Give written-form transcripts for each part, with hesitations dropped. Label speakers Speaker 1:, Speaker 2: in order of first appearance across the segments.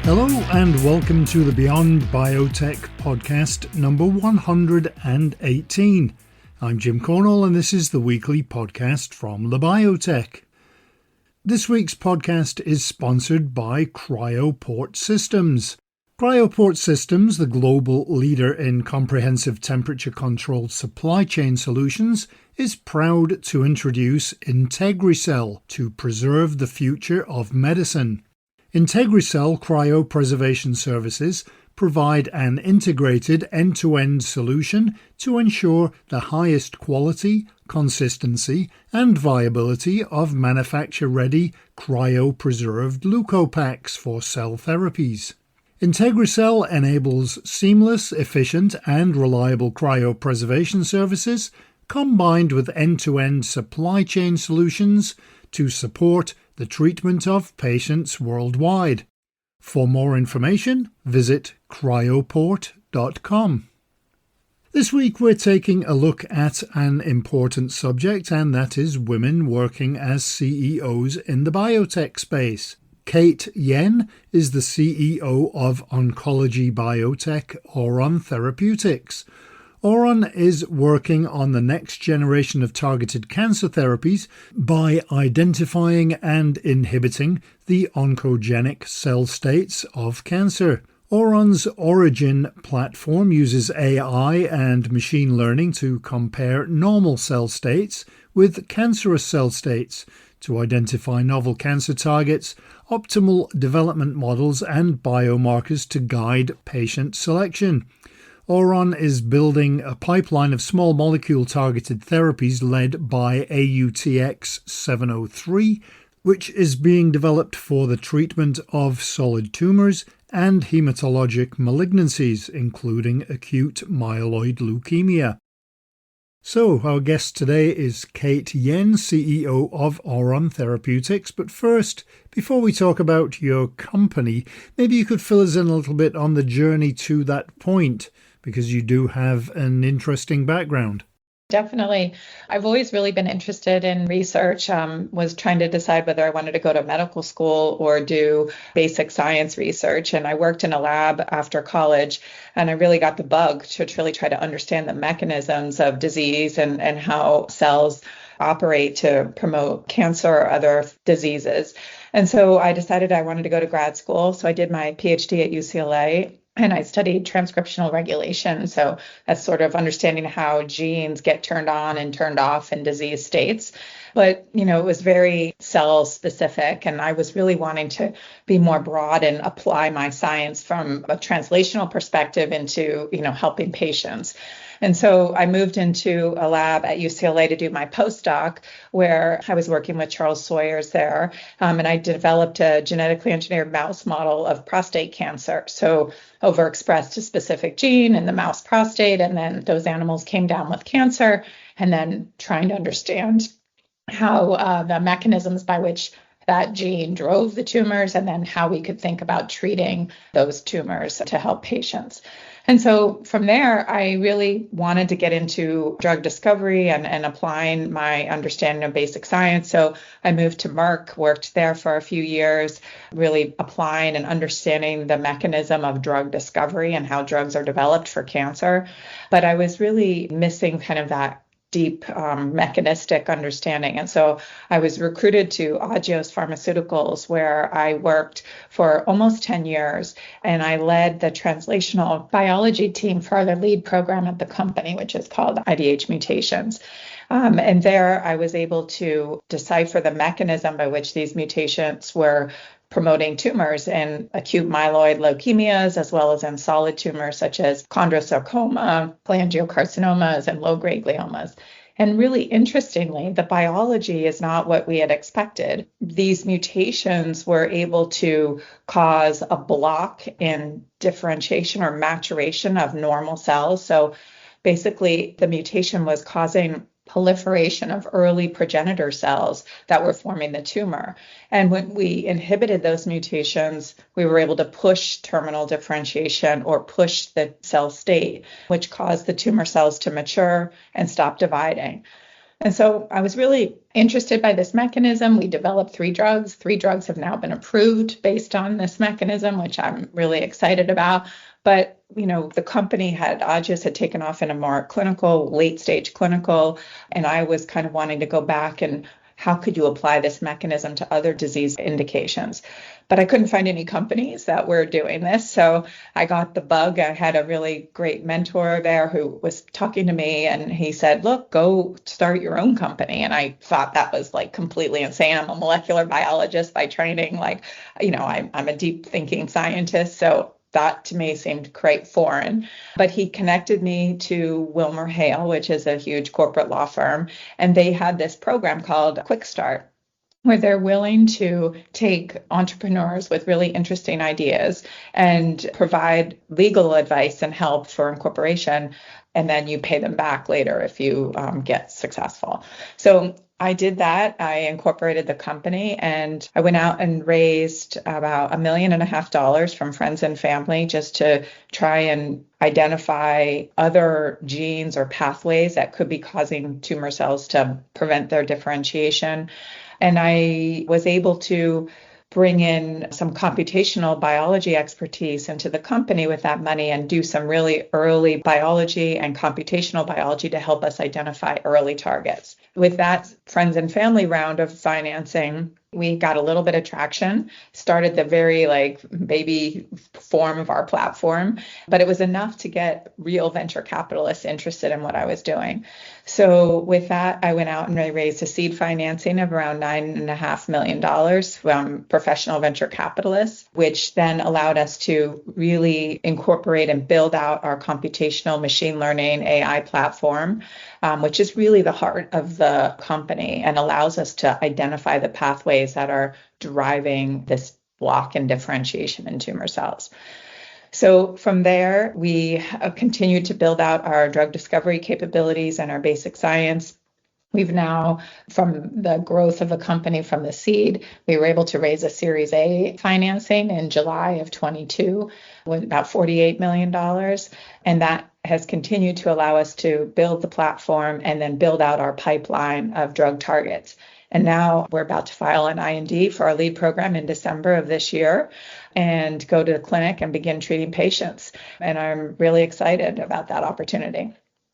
Speaker 1: Hello and welcome to the Beyond Biotech podcast number 118. I'm Jim Cornell and this is the weekly podcast from Labiotech. This week's podcast is sponsored by Cryoport Systems. Cryoport Systems, the global leader in comprehensive temperature-controlled supply chain solutions, is proud to introduce IntegriCell to preserve the future of medicine. IntegriCell cryopreservation services provide an integrated end-to-end solution to ensure the highest quality, consistency, and viability of manufacture-ready cryopreserved leukopaks for cell therapies. IntegriCell enables seamless, efficient, and reliable cryopreservation services combined with end-to-end supply chain solutions to support the treatment of patients worldwide. For more information, visit cryoport.com. This week we're taking a look at an important subject, and that is women working as CEOs in the biotech space. Kate Yen is the CEO of oncology biotech Auron Therapeutics. Auron is working on the next generation of targeted cancer therapies by identifying and inhibiting the oncogenic cell states of cancer. Auron's AURIGIN platform uses AI and machine learning to compare normal cell states with cancerous cell states to identify novel cancer targets, optimal development models, and biomarkers to guide patient selection. Auron is building a pipeline of small molecule targeted therapies led by AUTX703, which is being developed for the treatment of solid tumors and hematologic malignancies, including acute myeloid leukemia. So, our guest today is Kate Yen, CEO of Auron Therapeutics. But first, before we talk about your company, maybe you could fill us in a little bit on the journey to that point, because you do have an interesting background.
Speaker 2: Definitely. I've always really been interested in research, was trying to decide whether I wanted to go to medical school or do basic science research. And I worked in a lab after college, and I really got the bug to really try to understand the mechanisms of disease and how cells operate to promote cancer or other diseases. And so I decided I wanted to go to grad school. So I did my PhD at UCLA. And I studied transcriptional regulation. So that's sort of understanding how genes get turned on and turned off in disease states. But, it was very cell specific. And I was really wanting to be more broad and apply my science from a translational perspective into, helping patients. And so I moved into a lab at UCLA to do my postdoc, where I was working with Charles Sawyers there. And I developed a genetically engineered mouse model of prostate cancer. So overexpressed a specific gene in the mouse prostate, and then those animals came down with cancer, and then trying to understand how the mechanisms by which that gene drove the tumors, and then how we could think about treating those tumors to help patients. And so from there, I really wanted to get into drug discovery and applying my understanding of basic science. So I moved to Merck, worked there for a few years, really applying and understanding the mechanism of drug discovery and how drugs are developed for cancer. But I was really missing kind of that deep mechanistic understanding. And so I was recruited to Agios Pharmaceuticals, where I worked for almost 10 years. And I led the translational biology team for the lead program at the company, which is called IDH mutations. And there I was able to decipher the mechanism by which these mutations were promoting tumors in acute myeloid leukemias, as well as in solid tumors such as chondrosarcoma, cholangiocarcinomas, and low-grade gliomas. And really interestingly, the biology is not what we had expected. These mutations were able to cause a block in differentiation or maturation of normal cells. So basically, the mutation was causing proliferation of early progenitor cells that were forming the tumor. And when we inhibited those mutations, we were able to push terminal differentiation or push the cell state, which caused the tumor cells to mature and stop dividing. And so I was really interested by this mechanism. We developed 3 drugs. 3 drugs have now been approved based on this mechanism, which I'm really excited about. But, the company Agios had taken off in a more clinical, late stage clinical, and I was kind of wanting to go back and how could you apply this mechanism to other disease indications? But I couldn't find any companies that were doing this. So I got the bug. I had a really great mentor there who was talking to me, and he said, look, go start your own company. And I thought that was like completely insane. I'm a molecular biologist by training. I'm a deep thinking scientist. So that to me seemed quite foreign. But he connected me to Wilmer Hale, which is a huge corporate law firm. And they had this program called Quick Start, where they're willing to take entrepreneurs with really interesting ideas and provide legal advice and help for incorporation. And then you pay them back later if you get successful. So I did that. I incorporated the company and I went out and raised about $1.5 million from friends and family just to try and identify other genes or pathways that could be causing tumor cells to prevent their differentiation. And I was able to bring in some computational biology expertise into the company with that money and do some really early biology and computational biology to help us identify early targets. With that friends and family round of financing, we got a little bit of traction, started the very baby form of our platform, but it was enough to get real venture capitalists interested in what I was doing. So with that, I went out and I raised a seed financing of around $9.5 million from professional venture capitalists, which then allowed us to really incorporate and build out our computational machine learning AI platform, which is really the heart of the company and allows us to identify the pathways that are driving this block and differentiation in tumor cells. So from there, we continued to build out our drug discovery capabilities and our basic science. We've now, from the growth of the company from the seed, we were able to raise a Series A financing in July of 22 with about $48 million. And that has continued to allow us to build the platform and then build out our pipeline of drug targets. And now we're about to file an IND for our lead program in December of this year and go to the clinic and begin treating patients. And I'm really excited about that opportunity.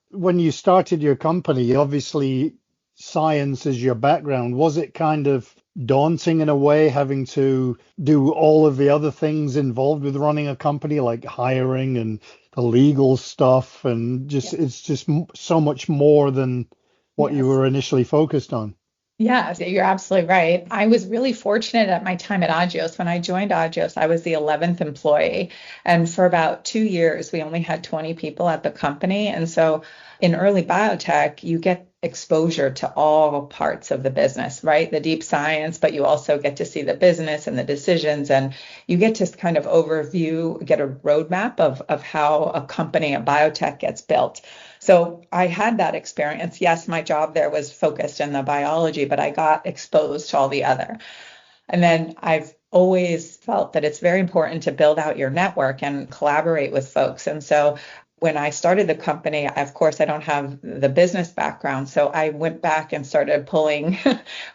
Speaker 1: When you started your company, obviously science is your background. Was it kind of daunting in a way, having to do all of the other things involved with running a company, like hiring and the legal stuff, and just it's just so much more than what you were initially focused on?
Speaker 2: Yeah, you're absolutely right. I was really fortunate at my time at Agios. When I joined Agios, I was the 11th employee. And for about 2 years, we only had 20 people at the company. And so in early biotech, you get exposure to all parts of the business, right? The deep science, but you also get to see the business and the decisions, and you get to kind of get a roadmap of how a company, a biotech gets built. So I had that experience. Yes, my job there was focused in the biology, but I got exposed to all the other. And then I've always felt that it's very important to build out your network and collaborate with folks. And so when I started the company, of course, I don't have the business background. So I went back and started pulling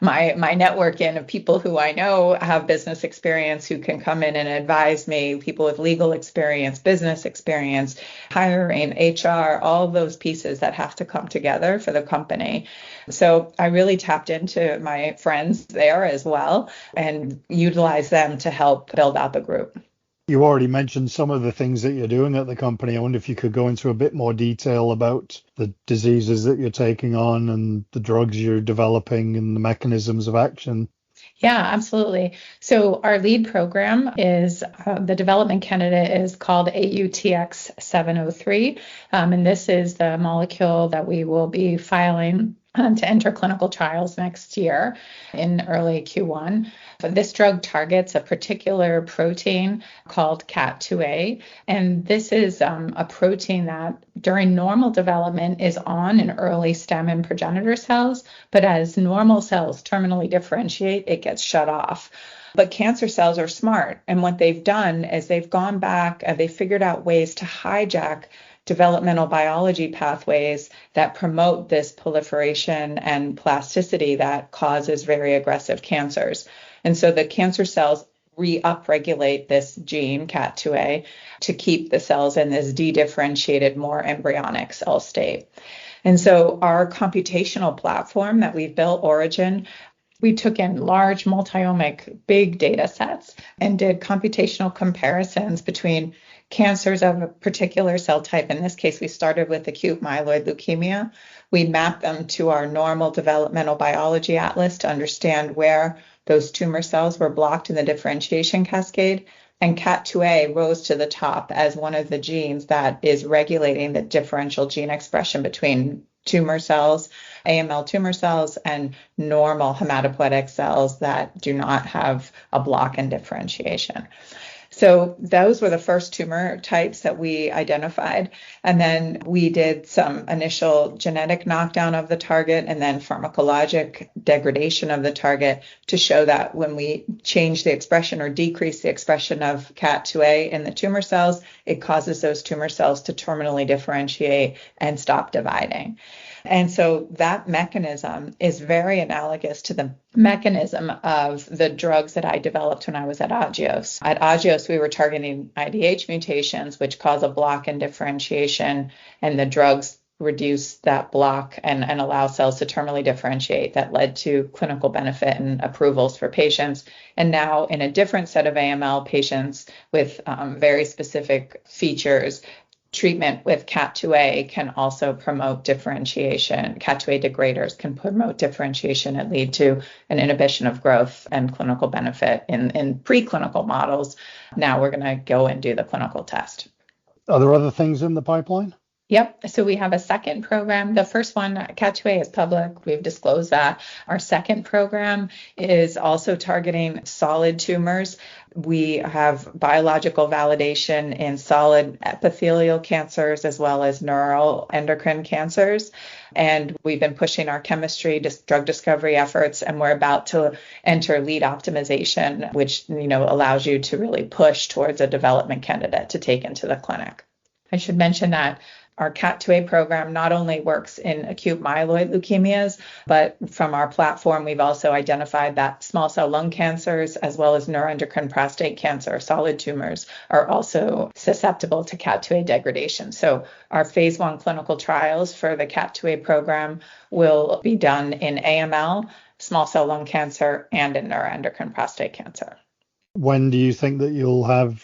Speaker 2: my network in of people who I know have business experience, who can come in and advise me, people with legal experience, business experience, hiring, HR, all those pieces that have to come together for the company. So I really tapped into my friends there as well and utilized them to help build out the group.
Speaker 1: You already mentioned some of the things that you're doing at the company. I wonder if you could go into a bit more detail about the diseases that you're taking on and the drugs you're developing and the mechanisms of action.
Speaker 2: Yeah, absolutely. So our lead program is the development candidate is called AUTX703. And this is the molecule that we will be filing to enter clinical trials next year in early Q1. But this drug targets a particular protein called CAT2A. And this is a protein that during normal development is on in early stem and progenitor cells. But as normal cells terminally differentiate, it gets shut off. But cancer cells are smart. And what they've done is they've gone back and they figured out ways to hijack developmental biology pathways that promote this proliferation and plasticity that causes very aggressive cancers. And so the cancer cells upregulate this gene, CAT2A, to keep the cells in this dedifferentiated, more embryonic cell state. And so our computational platform that we've built, AURIGIN, we took in large multiomic big data sets and did computational comparisons between cancers of a particular cell type. In this case, we started with acute myeloid leukemia. We mapped them to our normal developmental biology atlas to understand where those tumor cells were blocked in the differentiation cascade. And CAT2A rose to the top as one of the genes that is regulating the differential gene expression between tumor cells, AML tumor cells, and normal hematopoietic cells that do not have a block in differentiation. So those were the first tumor types that we identified. And then we did some initial genetic knockdown of the target and then pharmacologic degradation of the target to show that when we change the expression or decrease the expression of CAT2A in the tumor cells, it causes those tumor cells to terminally differentiate and stop dividing. And so that mechanism is very analogous to the mechanism of the drugs that I developed when I was at Agios. At Agios, we were targeting IDH mutations, which cause a block in differentiation, and the drugs reduce that block and allow cells to terminally differentiate. That led to clinical benefit and approvals for patients. And now in a different set of AML patients with very specific features, treatment with CAT2A can also promote differentiation. CAT2A degraders can promote differentiation and lead to an inhibition of growth and clinical benefit in preclinical models. Now we're going to go and do the clinical test.
Speaker 1: Are there other things in the pipeline?
Speaker 2: Yep. So we have a second program. The first one, CAT2A, is public. We've disclosed that. Our second program is also targeting solid tumors. We have biological validation in solid epithelial cancers as well as neuroendocrine cancers. And we've been pushing our chemistry, drug discovery efforts, and we're about to enter lead optimization, which allows you to really push towards a development candidate to take into the clinic. I should mention that our CAT2A program not only works in acute myeloid leukemias, but from our platform, we've also identified that small cell lung cancers as well as neuroendocrine prostate cancer, solid tumors, are also susceptible to CAT2A degradation. So our phase 1 clinical trials for the CAT2A program will be done in AML, small cell lung cancer, and in neuroendocrine prostate cancer.
Speaker 1: When do you think that you'll have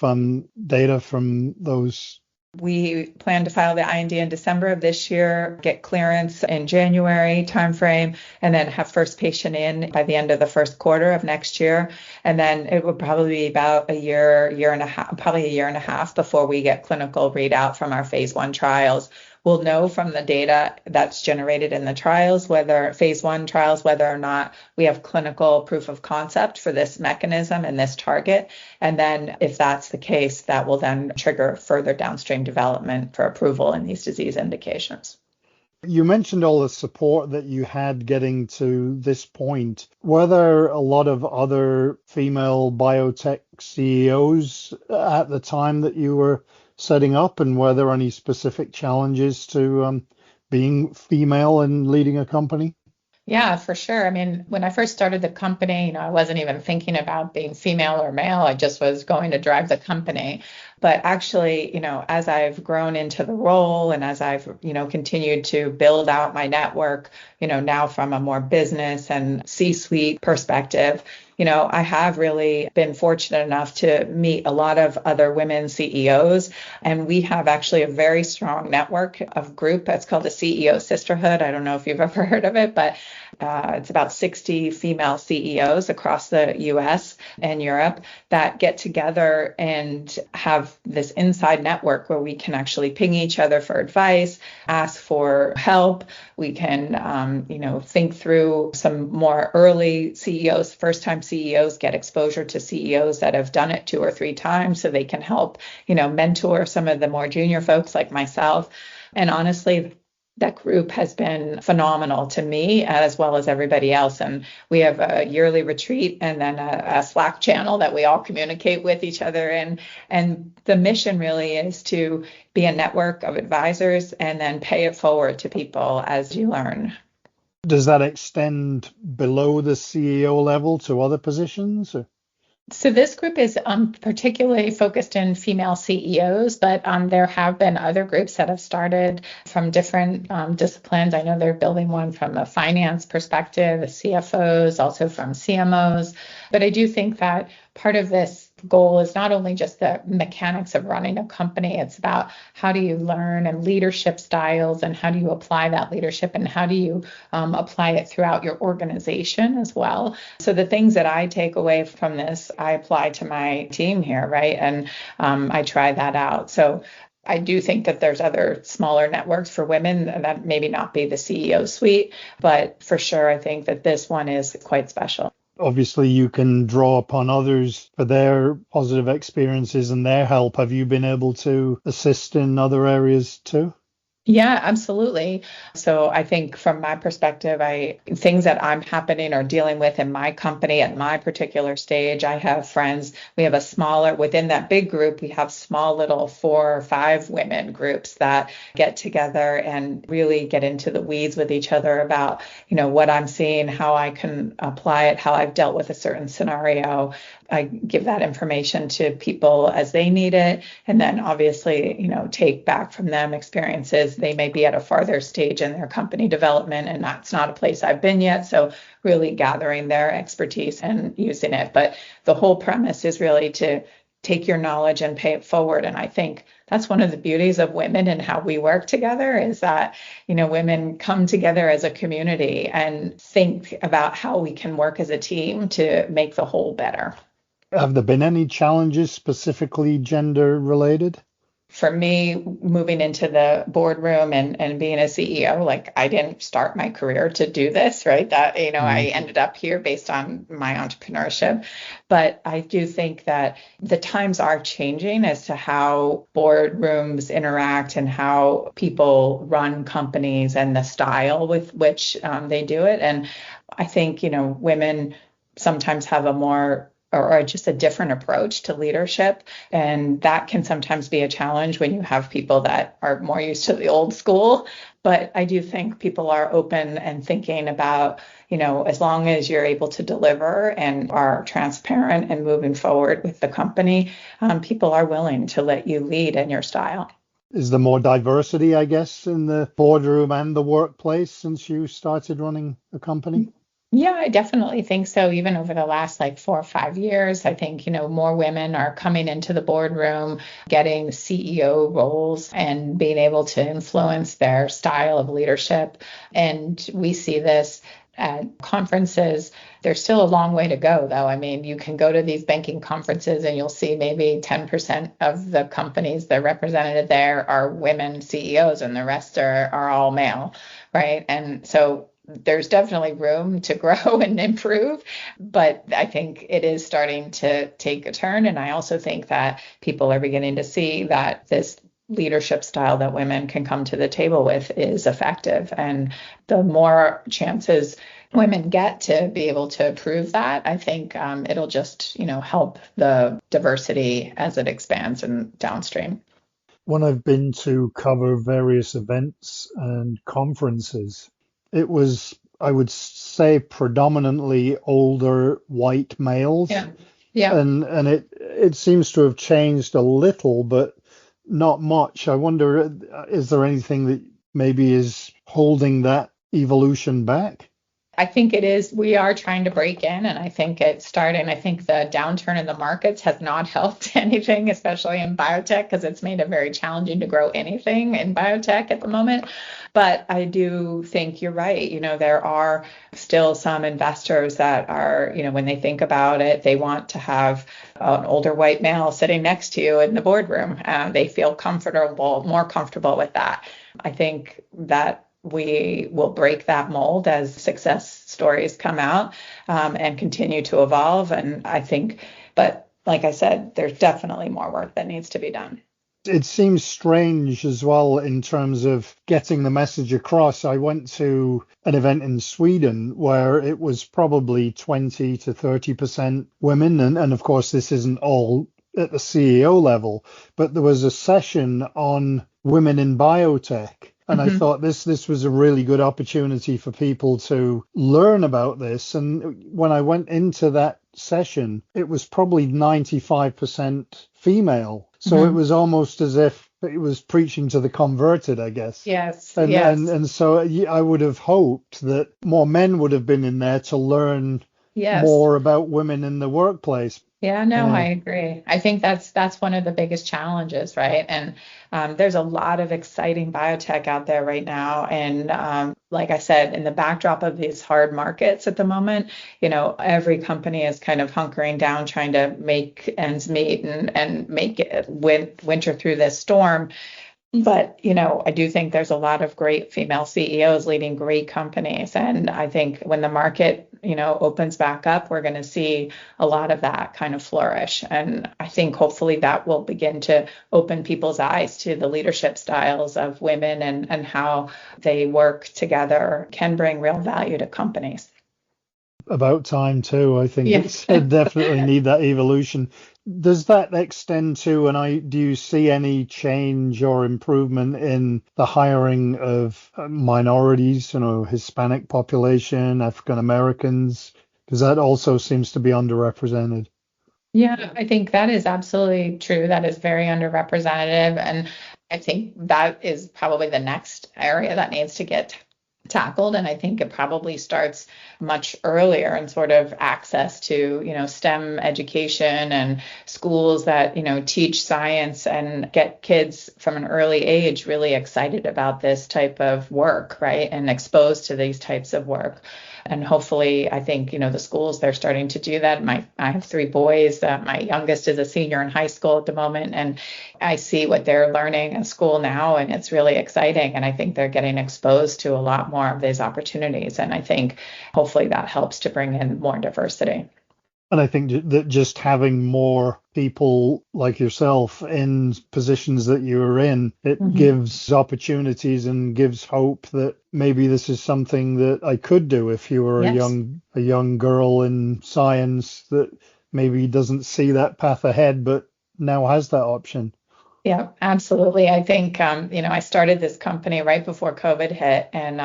Speaker 1: data from those?
Speaker 2: We plan to file the IND in December of this year, get clearance in January timeframe, and then have first patient in by the end of the first quarter of next year. And then it would probably be about a year and a half before we get clinical readout from our phase 1 trials. We'll know from the data that's generated in the trials, phase 1 trials, whether or not we have clinical proof of concept for this mechanism and this target. And then if that's the case, that will then trigger further downstream development for approval in these disease indications.
Speaker 1: You mentioned all the support that you had getting to this point. Were there a lot of other female biotech CEOs at the time that you were setting up, and were there any specific challenges to being female and leading a company?
Speaker 2: Yeah, for sure. I mean, when I first started the company, I wasn't even thinking about being female or male. I just was going to drive the company. But actually, as I've grown into the role and as I've, continued to build out my network, now from a more business and C-suite perspective, I have really been fortunate enough to meet a lot of other women CEOs. And we have actually a very strong network of group that's called the CEO Sisterhood. I don't know if you've ever heard of it, but it's about 60 female CEOs across the US and Europe that get together and have this inside network where we can actually ping each other for advice, ask for help. We can, think through some more early CEOs, first-time CEOs get exposure to CEOs that have done it 2 or 3 times so they can help, mentor some of the more junior folks like myself. And honestly, that group has been phenomenal to me as well as everybody else. And we have a yearly retreat and then a Slack channel that we all communicate with each other in. And the mission really is to be a network of advisors and then pay it forward to people as you learn.
Speaker 1: Does that extend below the CEO level to other positions?
Speaker 2: So this group is particularly focused in female CEOs, but there have been other groups that have started from different disciplines. I know they're building one from a finance perspective, the CFOs, also from CMOs. But I do think that part of this goal is not only just the mechanics of running a company, it's about how do you learn and leadership styles and how do you apply that leadership and how do you apply it throughout your organization as well. So the things that I take away from this, I apply to my team here, right? And I try that out. So I do think that there's other smaller networks for women that maybe not be the CEO suite, but for sure, I think that this one is quite special.
Speaker 1: Obviously, you can draw upon others for their positive experiences and their help. Have you been able to assist in other areas too?
Speaker 2: Yeah, absolutely. So I think from my perspective, things that I'm happening or dealing with in my company at my particular stage, I have friends. We have within that big group, we have small little 4 or 5 women groups that get together and really get into the weeds with each other about, what I'm seeing, how I can apply it, how I've dealt with a certain scenario. I give that information to people as they need it. And then obviously, take back from them experiences. They may be at a farther stage in their company development, and that's not a place I've been yet. So really gathering their expertise and using it. But the whole premise is really to take your knowledge and pay it forward. And I think that's one of the beauties of women and how we work together is that, women come together as a community and think about how we can work as a team to make the whole better.
Speaker 1: Have there been any challenges specifically gender related?
Speaker 2: For me, moving into the boardroom and being a CEO, like I didn't start my career to do this, right? That, I ended up here based on my entrepreneurship. But I do think that the times are changing as to how boardrooms interact and how people run companies and the style with which they do it. And I think, women sometimes have a more or just a different approach to leadership. And that can sometimes be a challenge when you have people that are more used to the old school. But I do think people are open and thinking about, as long as you're able to deliver and are transparent and moving forward with the company, people are willing to let you lead in your style.
Speaker 1: Is there more diversity, I guess, in the boardroom and the workplace since you started running a company?
Speaker 2: Yeah, I definitely think so. Even over the last 4 or 5 years, I think, more women are coming into the boardroom, getting CEO roles and being able to influence their style of leadership. And we see this at conferences. There's still a long way to go, though. I mean, you can go to these banking conferences and you'll see maybe 10% of the companies that are represented there are women CEOs and the rest are all male, right? And so there's definitely room to grow and improve, but I think it is starting to take a turn. And I also think that people are beginning to see that this leadership style that women can come to the table with is effective. And the more chances women get to be able to prove that, I think it'll just, help the diversity as it expands and downstream.
Speaker 1: When I've been to cover various events and conferences, it was, I would say, predominantly older white males.
Speaker 2: Yeah. Yeah.
Speaker 1: And it seems to have changed a little, but not much. I wonder, is there anything that maybe is holding that evolution back?
Speaker 2: I think it is. We are trying to break in, and I think it's starting. I think the downturn in the markets has not helped anything, especially in biotech, because it's made it very challenging to grow anything in biotech at the moment. But I do think you're right. There are still some investors that are, when they think about it, they want to have an older white male sitting next to you in the boardroom. They feel more comfortable with that. I think that we will break that mold as success stories come out and continue to evolve. And I think, but like I said, there's definitely more work that needs to be done.
Speaker 1: It seems strange as well in terms of getting the message across. I went to an event in Sweden where it was probably 20 to 30% women. And of course, this isn't all at the CEO level, but there was a session on women in biotech. And I
Speaker 2: Mhm.
Speaker 1: thought this was a really good opportunity for people to learn about this. And when I went into that session, it was probably 95% female. So it
Speaker 2: Mhm.
Speaker 1: was almost as if it was preaching to the converted, I guess.
Speaker 2: Yes,
Speaker 1: And and
Speaker 2: yes,
Speaker 1: and so I would have hoped that more men would have been in there to learn
Speaker 2: yes.
Speaker 1: more about women in the workplace.
Speaker 2: Yeah, no, I
Speaker 1: Uh,
Speaker 2: agree. I think that's one of the biggest challenges, right? And there's a lot of exciting biotech out there right now. And like I said, in the backdrop of these hard markets at the moment, every company is kind of hunkering down, trying to make ends meet and make it winter through this storm. But, I do think there's a lot of great female CEOs leading great companies. And I think when the market, opens back up, we're going to see a lot of that kind of flourish. And I think hopefully that will begin to open people's eyes to the leadership styles of women and how they work together can bring real value to companies.
Speaker 1: about time too. I think
Speaker 2: Yeah.
Speaker 1: it's definitely need that evolution. Does that extend to, and do you see any change or improvement in the hiring of minorities, Hispanic population, African Americans? Because that also seems to be underrepresented.
Speaker 2: Yeah, I think that is absolutely true. That is very underrepresented. And I think that is probably the next area that needs to get tackled. And I think it probably starts much earlier in sort of access to, STEM education and schools that, teach science and get kids from an early age really excited about this type of work, right? And exposed to these types of work. And hopefully, I think, the schools, they're starting to do that. I have three boys. My youngest is a senior in high school at the moment, and I see what they're learning in school now, and it's really exciting. And I think they're getting exposed to a lot more of these opportunities. And I think hopefully that helps to bring in more diversity.
Speaker 1: And I think that just having more people like yourself in positions that you're in, it
Speaker 2: Mhm.
Speaker 1: gives opportunities and gives hope that maybe this is something that I could do if you were
Speaker 2: Yes.
Speaker 1: a young girl in science that maybe doesn't see that path ahead, but now has that option.
Speaker 2: Yeah, absolutely. I think, I started this company right before COVID hit. And,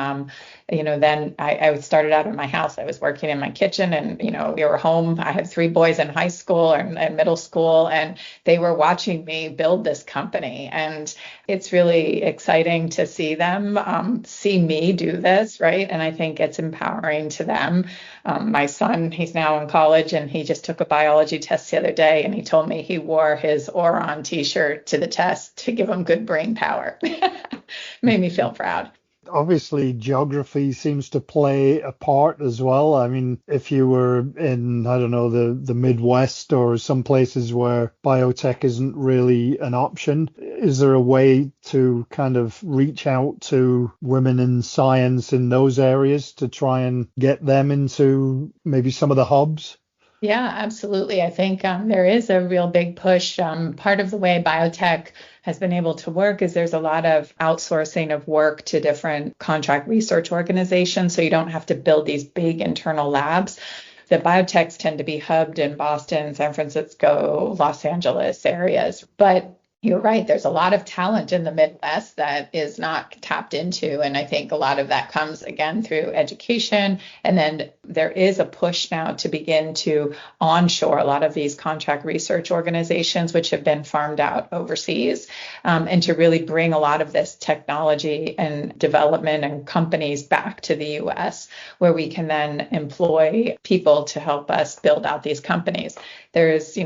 Speaker 2: then I started out in my house. I was working in my kitchen and, we were home. I had three boys in high school and middle school, and they were watching me build this company. And it's really exciting to see them see me do this, right? And I think it's empowering to them. My son, he's now in college and he just took a biology test the other day and he told me he wore his Auron t-shirt to the test to give him good brain power. Made me feel proud.
Speaker 1: Obviously, geography seems to play a part as well. I mean, if you were in, I don't know, the Midwest or some places where biotech isn't really an option, is there a way to kind of reach out to women in science in those areas to try and get them into maybe some of the hubs?
Speaker 2: Yeah, absolutely. I think there is a real big push. Part of the way biotech has been able to work is there's a lot of outsourcing of work to different contract research organizations. So you don't have to build these big internal labs. The biotechs tend to be hubbed in Boston, San Francisco, Los Angeles areas. But you're right. There's a lot of talent in the Midwest that is not tapped into. And I think a lot of that comes again through education. And then there is a push now to begin to onshore a lot of these contract research organizations, which have been farmed out overseas, and to really bring a lot of this technology and development and companies back to the US, where we can then employ people to help us build out these companies. There's,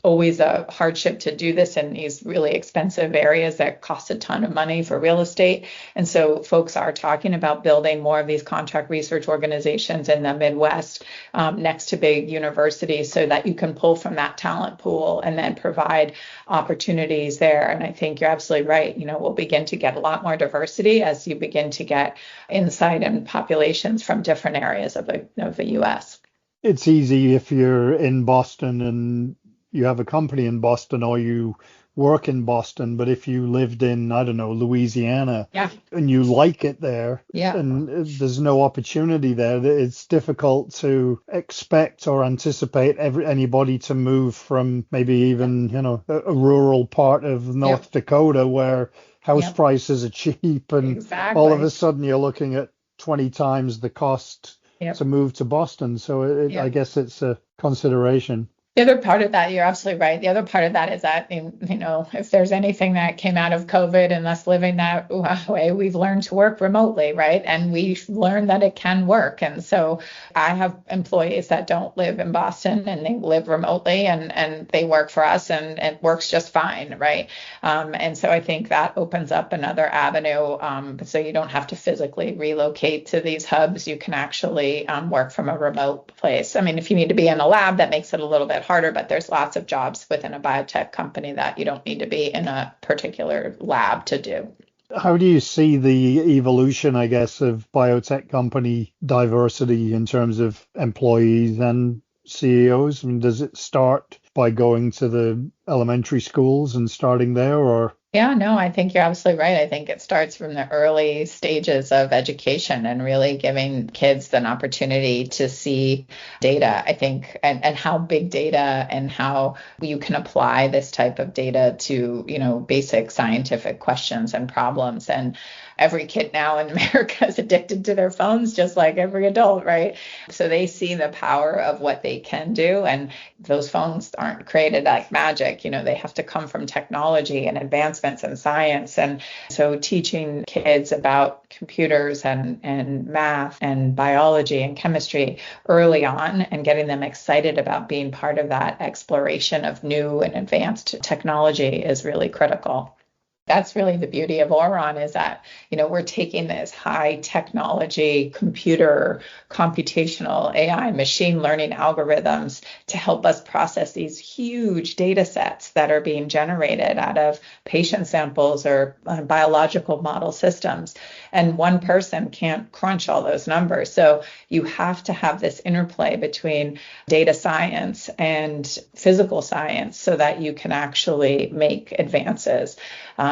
Speaker 2: always a hardship to do this in these really expensive areas that cost a ton of money for real estate. And so folks are talking about building more of these contract research organizations in the Midwest, next to big universities, so that you can pull from that talent pool and then provide opportunities there. And I think you're absolutely right. We'll begin to get a lot more diversity as you begin to get insight and populations from different areas of the US.
Speaker 1: It's easy if you're in Boston and you have a company in Boston or you work in Boston, but if you lived in, I don't know, Louisiana,
Speaker 2: Yeah.
Speaker 1: and you like it there,
Speaker 2: Yeah.
Speaker 1: and there's no opportunity there, it's difficult to expect or anticipate anybody to move from maybe even, a rural part of
Speaker 2: Yep.
Speaker 1: North Dakota where house
Speaker 2: Yep.
Speaker 1: prices are cheap, and all of a
Speaker 2: Exactly.
Speaker 1: sudden you're looking at 20 times the cost to
Speaker 2: Yep.
Speaker 1: move to Boston. So I
Speaker 2: Yep.
Speaker 1: guess it's a consideration.
Speaker 2: The other part of that, you're absolutely right. The other part of that is that, if there's anything that came out of COVID and us living that way, we've learned to work remotely, right? And we've learned that it can work. And so I have employees that don't live in Boston and they live remotely and they work for us and it works just fine, right? And so I think that opens up another avenue. So you don't have to physically relocate to these hubs. You can actually work from a remote place. I mean, if you need to be in a lab, that makes it a little bit harder, but there's lots of jobs within a biotech company that you don't need to be in a particular lab to do.
Speaker 1: How do you see the evolution, I guess, of biotech company diversity in terms of employees and CEOs? I mean, does it start by going to the elementary schools and starting there, or?
Speaker 2: Yeah, no, I think you're absolutely right. I think it starts from the early stages of education and really giving kids an opportunity to see data, I think, and how big data and how you can apply this type of data to, basic scientific questions and problems. And every kid now in America is addicted to their phones, just like every adult, right? So they see the power of what they can do. And those phones aren't created like magic. They have to come from technology and advancements in science. And so teaching kids about computers and math and biology and chemistry early on and getting them excited about being part of that exploration of new and advanced technology is really critical. That's really the beauty of Auron is that, we're taking this high technology, computer, computational AI, machine learning algorithms to help us process these huge data sets that are being generated out of patient samples or biological model systems. And one person can't crunch all those numbers. So you have to have this interplay between data science and physical science so that you can actually make advances.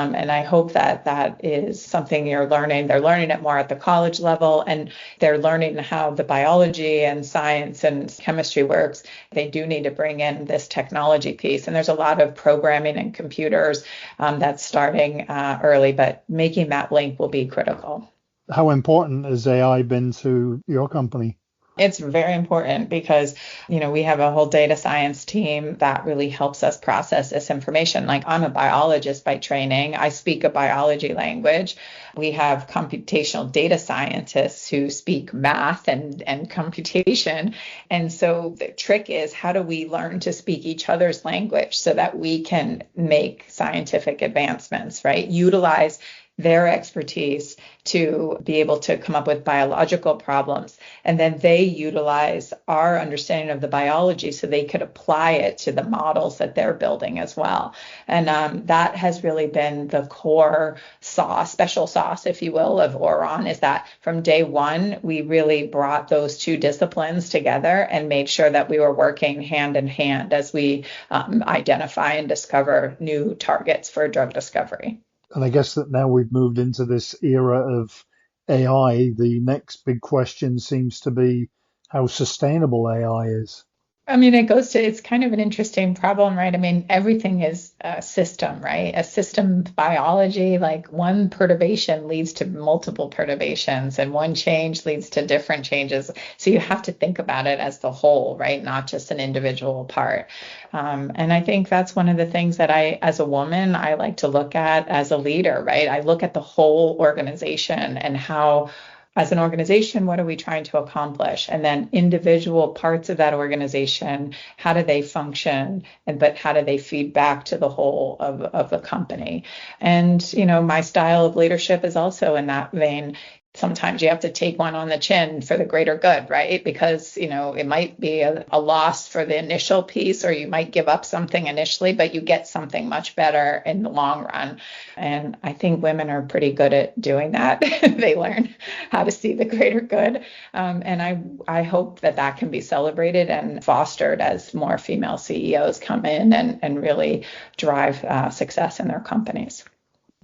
Speaker 2: And I hope that that is something you're learning. They're learning it more at the college level, and they're learning how the biology and science and chemistry works. They do need to bring in this technology piece. And there's a lot of programming and computers that's starting early, but making that link will be critical.
Speaker 1: How important has AI been to your company?
Speaker 2: It's very important because, we have a whole data science team that really helps us process this information. Like I'm a biologist by training. I speak a biology language. We have computational data scientists who speak math and computation. And so the trick is how do we learn to speak each other's language so that we can make scientific advancements, right? Utilize their expertise to be able to come up with biological problems. And then they utilize our understanding of the biology so they could apply it to the models that they're building as well. And that has really been the core sauce, special sauce, if you will, of Auron, is that from day one, we really brought those two disciplines together and made sure that we were working hand in hand as we identify and discover new targets for drug discovery.
Speaker 1: And I guess that now we've moved into this era of AI, the next big question seems to be how sustainable AI is.
Speaker 2: I mean, it's kind of an interesting problem, right? I mean, everything is a system, right? A system biology, like one perturbation leads to multiple perturbations and one change leads to different changes. So you have to think about it as the whole, right? Not just an individual part. And I think that's one of the things that as a woman, I like to look at as a leader, right? I look at the whole organization and how as an organization, what are we trying to accomplish? And then individual parts of that organization, how do they function? But how do they feed back to the whole of the company? And, my style of leadership is also in that vein. sometimes you have to take one on the chin for the greater good, right? Because, it might be a loss for the initial piece, or you might give up something initially, but you get something much better in the long run. And I think women are pretty good at doing that. They learn how to see the greater good. And I hope that can be celebrated and fostered as more female CEOs come in and really drive success in their companies.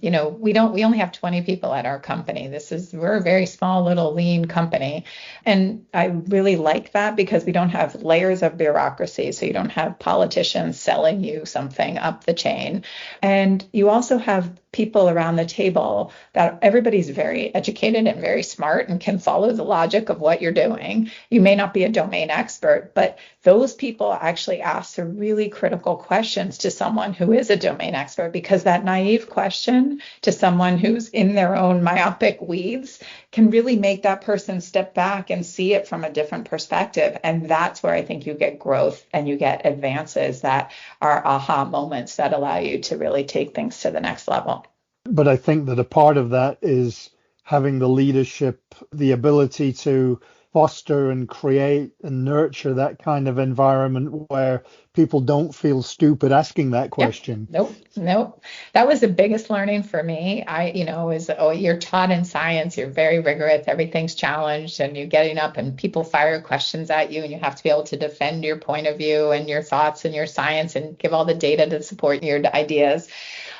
Speaker 2: We only have 20 people at our company. We're a very small, little, lean company. And I really like that because we don't have layers of bureaucracy. So you don't have politicians selling you something up the chain. And you also have people around the table that everybody's very educated and very smart and can follow the logic of what you're doing. You may not be a domain expert, but those people actually ask the really critical questions to someone who is a domain expert, because that naive question to someone who's in their own myopic weeds can really make that person step back and see it from a different perspective. And that's where I think you get growth and you get advances that are aha moments that allow you to really take things to the next level.
Speaker 1: But I think that a part of that is having the leadership, the ability to foster and create and nurture that kind of environment where people don't feel stupid asking that question.
Speaker 2: Yep. Nope. That was the biggest learning for me. You're taught in science, you're very rigorous, everything's challenged, and you're getting up and people fire questions at you, and you have to be able to defend your point of view and your thoughts and your science and give all the data to support your ideas.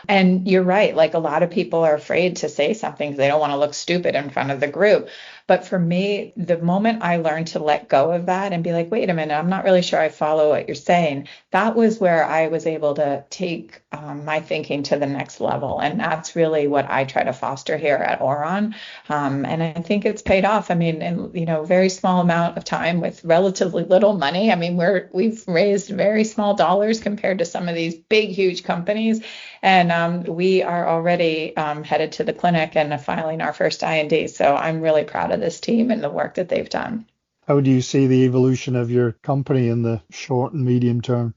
Speaker 2: And you're right, like a lot of people are afraid to say something because they don't want to look stupid in front of the group. But for me, the moment I learned to let go of that and be like, wait a minute, I'm not really sure I follow what you're saying, that was where I was able to take my thinking to the next level. And that's really what I try to foster here at Auron. And I think it's paid off. I mean, in very small amount of time with relatively little money. I mean, we've raised very small dollars compared to some of these big, huge companies. And we are already headed to the clinic and filing our first IND. So I'm really proud of this team and the work that they've done.
Speaker 1: How do you see the evolution of your company in the short and medium term?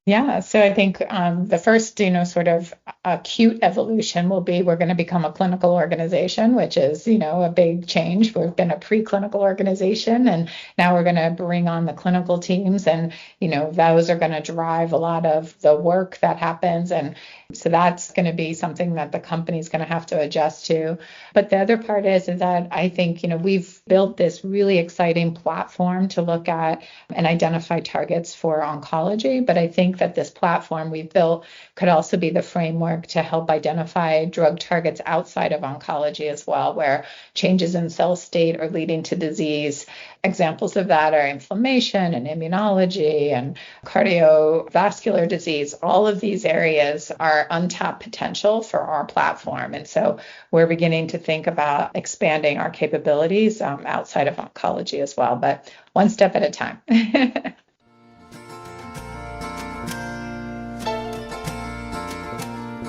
Speaker 2: Yeah, so I think the first, sort of acute evolution will be we're going to become a clinical organization, which is, a big change. We've been a preclinical organization, and now we're going to bring on the clinical teams, and, those are going to drive a lot of the work that happens. And so that's going to be something that the company's going to have to adjust to. But the other part is that I think, we've built this really exciting platform to look at and identify targets for oncology. But I think that this platform we've built could also be the framework to help identify drug targets outside of oncology as well, where changes in cell state are leading to disease. Examples of that are inflammation and immunology and cardiovascular disease. All of these areas are untapped potential for our platform. And so we're beginning to think about expanding our capabilities outside of oncology as well, but one step at a time.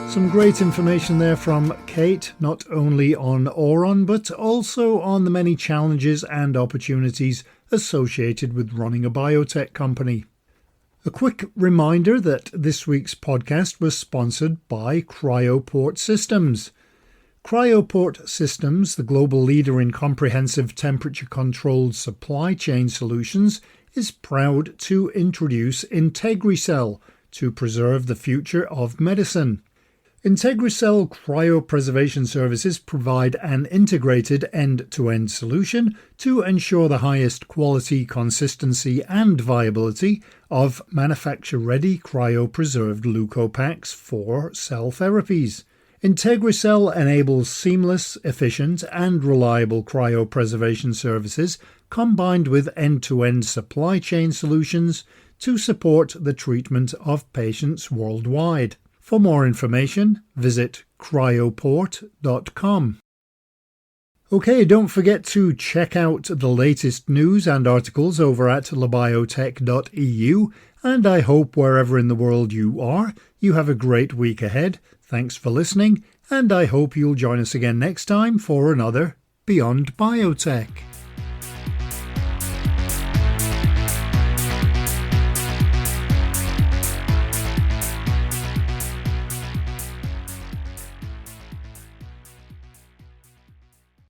Speaker 1: Some great information there from Kate, not only on Auron, but also on the many challenges and opportunities associated with running a biotech company. A quick reminder that this week's podcast was sponsored by Cryoport Systems. Cryoport Systems, the global leader in comprehensive temperature-controlled supply chain solutions, is proud to introduce IntegriCell to preserve the future of medicine. IntegriCell cryopreservation services provide an integrated end-to-end solution to ensure the highest quality, consistency and viability of manufacture-ready cryopreserved leukopaks for cell therapies. IntegriCell enables seamless, efficient and reliable cryopreservation services combined with end-to-end supply chain solutions to support the treatment of patients worldwide. For more information, visit cryoport.com. Okay, don't forget to check out the latest news and articles over at Labiotech.eu, and I hope wherever in the world you are, you have a great week ahead. Thanks for listening, and I hope you'll join us again next time for another Beyond Biotech.